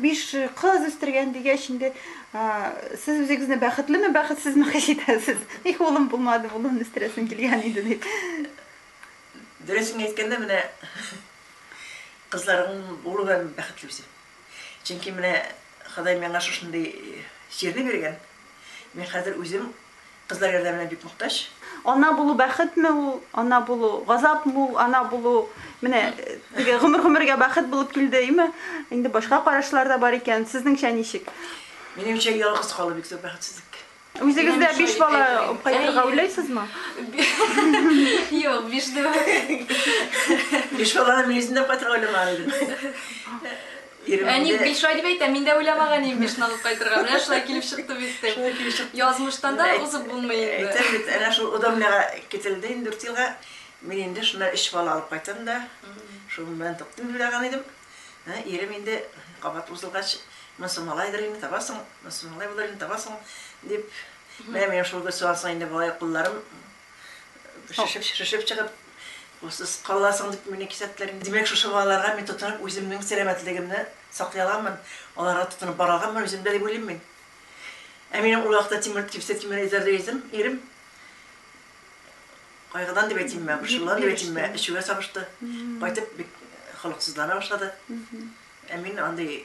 5 kız üstürgen diye şimdi siz özünüzde bәхетле mi, бәхетсез mi his etəsiz? İlk oğlum bulmadı, oğlum üstüresim gelgen idi deyip. Dürüsün etkende mine kızların oğlu ben bәхетле. Çünkü mine Xuday meni şunday şerini bergen. Men hazır özüm kızlar yardımına bek muhtaç. Ana bulu bәхет mi ул, ana bulu gazap mı ул, ana bulu mine гомер-гомергә бәхет булып килде, mi? Инде башка карашлар да бар икән. Сезнеңчә ничек? Menimçe yalnız kalı bek bәхетсезlik. Үзегездә 5 бала алып кайтырга уйлайсызмы? Yok, 5 de var. 5 balanın yüzünden kaytırga oylamalıydım. Әни 5 ай дип әйтә, мин дә уйламаган идем 5 алып кайтырга. Менә шулай килеп чыкты бит. Язмыштан да узып булмый инде. Әйтәм, әнә шул удамнага кителде инде 4 елга. Мен инде шуна 3 бала алып кайтам да. Шул мен токтым дигән идем. Ирем инде кабат узылгач, мусамалайдыр инде табасың, мусамалай булыр инде табасың дип. Мен шулга суарсаң инде балай кулларым шешеп чыгып Осыз қаласың деп мен кисәтләрен. Демәк, шушы балаларга мен тотынып үземнең сәламәтлегемне саклый аламмын. Аларга тотынып бара аламмын, үземдә дип уйлыйм мен. Ә минем ул вакытта Тимер изарда язым, ирем. Кайгыдан дип әйтим мен, шулар дип әйтим мен, ишүгә сабышты. Кайтып бик халыксызлана башлады. Ә мин андый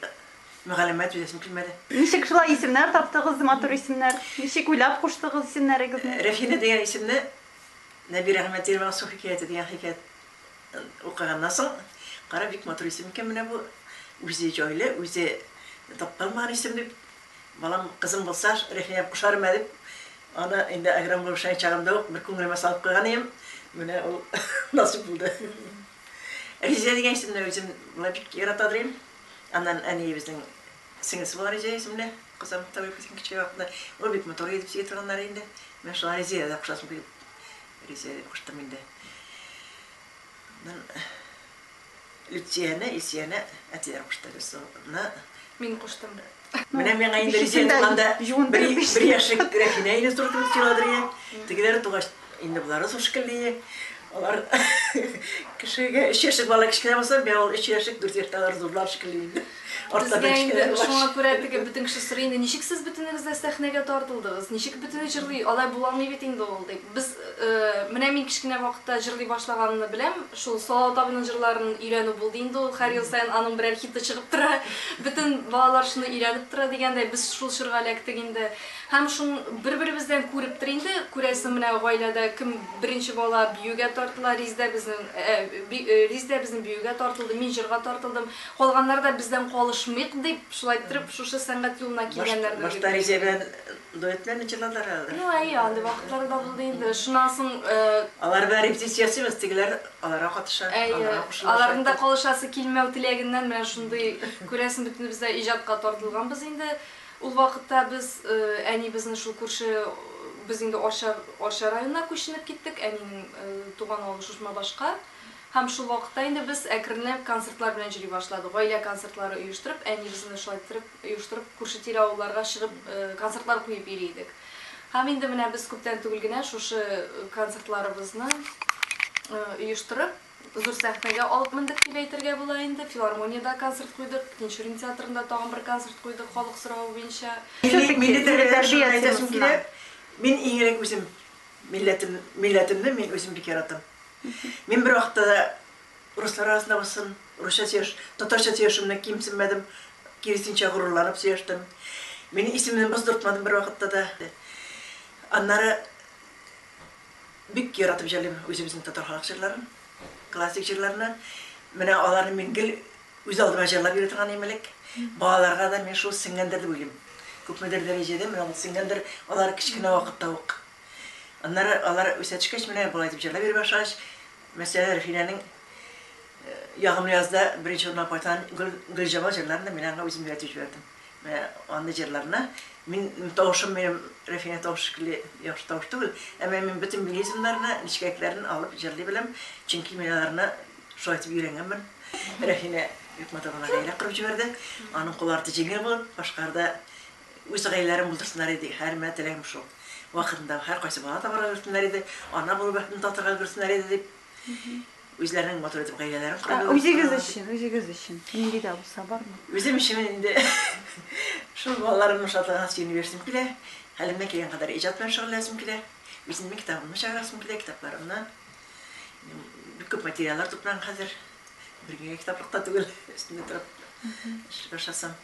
мәгълүмат үзесем килмәде. Ничек шулай исемнәр таптыгыз, матур исемнәр? Ничек уйлап куштыгыз исемнәрегезне? Рәфинә дигән исемне Нәби рәхмәт ирмә су хикәяте дигән хикәят укыганнан соң, кара бик матур исем икән менә бу. Үзе җайлы, үзе тапкан исем дип. Балам кызым булса, Рәфинә кушарым дип. Аны инде аграм булып шай чагымда ук бер күңелемә салып куйган идем. Менә ул насыйп булды. Риза дигән исемне үзем бик яратадым. Аннан әни безнең сеңлесе бар иде исемне. Кызым табып киткән кичә вакытта ул бик матур итеп сөйтерганнар инде. Мен шулай Риза да кушасым килеп Rize kuştum indi. Lütfiyene, isyene etiler kuşları sonra. Min kuştum. Мен ayında Rize'ye tukanda bir yaşık Refine'yle sorduğum çiladırıya. Tekiler tuğaş indi bunları soşkıllıya. Onlar kişiye 3 yaşık bala kişiye basar, ben ol 3 yaşık 4 yaştalar zorlar şıkıllıydı. Bizga endi shunga ko'ra tigi butun kishi sir endi nishik siz butuningizda sahnaga tortildingiz, nishik butuni jirli olay bo'lolmay betingda bo'ldi. Biz mana men kichkina vaqtda jirli boshlaganimni bilam, shu Salat abining jirlarini o'rganib bo'ldi endi u har yil sayin aning biror hiti chiqib tura, butun bolalar shuni o'rganib tura deganday biz shu shirga lakdik endi. Ham shun bir-birimizdan ko'rib tur endi, ko'rasizmi mana oilada kim birinchi bola biyuga tortilar, Rizda bizning biyuga tortildi, men jirga tortildim. Qolganlar da bizdan qolishmayq deb shulay turib shu san'at yo'lina kelganlardir. Boshda Rize bilan duetlarni chilalar aldi. No, ay, andi vaqtlarda bo'ldi endi. Shundan so'ng Alar bir repetitsiyasi emas, tegilar alara qatnashadi. Alarında qolishasi kelmay tilagidan men shunday ko'rasim butun bizda ijodga tortilganmiz endi. U vaqtda biz ani bizni shu ko'rshi biz endi Osha rayonuna ko'chinib ketdik. Anining tug'an o'g'li Shushma boshqa. Ham shu vaqtda endi biz akrinlab konsertlar bilan jiri boshladik. Oila konsertlari uyushtirib, ani bizni shaytirib, uyushtirib, ko'rshi tiravlarga chiqib konsertlar qo'yib berdik. Ham endi mana biz ko'pdan tugilgina shu konsertlarimizni uyushtirib, Zur sahnaga olib mindik deb aytirga bo'lar endi. Filarmoniyada konsert qo'ydik, Tinchurin teatrida tag'in bir konsert qo'ydik, xalq so'rovi bo'yicha. Men eng o'zim millatimni men o'zim bek yarattım. Men bir vaqtda ruslar arasında bo'lsin, ruscha seyish, tatarcha seyishimni kimsinmadim, kirisincha g'ururlanib seyishdim. Meni ismimni buzdirtmadim bir vaqtda da. Anlari bek yaratib jalim o'zimizning tatar xalq shirlarini, klassik shirlarini. Mana ularni men gil o'z oldiga jarlab yuradigan emelik. Bolalarga da men shu singandir deb o'ylayman. Ko'pmedir darajada men singandir, ular kichkina vaqtda o'q. Onlar ösəçkəç mənə bulay dib jarlab berib başlaş. Məsələn, Refine'nin yağımlı yazda birinci ondan paytan Gülcama jarlarını mən ona özüm öyrətib verdim. Və onun jarlarına men tavşım benim Refine tavşıqlı yaxşı tavş deyil. Amma men bütün bilizmlərini, nişkəklərini alıb jarlay biləm. Çünki mən onlarına şu aytıb öyrənganman. Refine hükümetəna elə qırıb jibərdi. Onun qolları jengil olub, başqarda öz gaylərin buldursınlar idi. Hər mən tiləyim şu. Vaqtında hər qaysı bana da bara versinlər idi. Ana bunu bəxtini tatırğa versinlər idi deyib. Үзләренең матур итеп гаиләләрен Үзегез өчен. Нинди дә булса бармы? Үзем işim инде шул балаларымны шатлыгына сөйнерсем килә. Хәлемнән килгән кадәр иҗат белән шөгыльләнәсем килә. Үземнең китабымны чыгарасым килә, китапларымны. Бик күп материаллар туплаган хәзер. Бергә китаплыкта түгел, өстендә торып эш башlasam.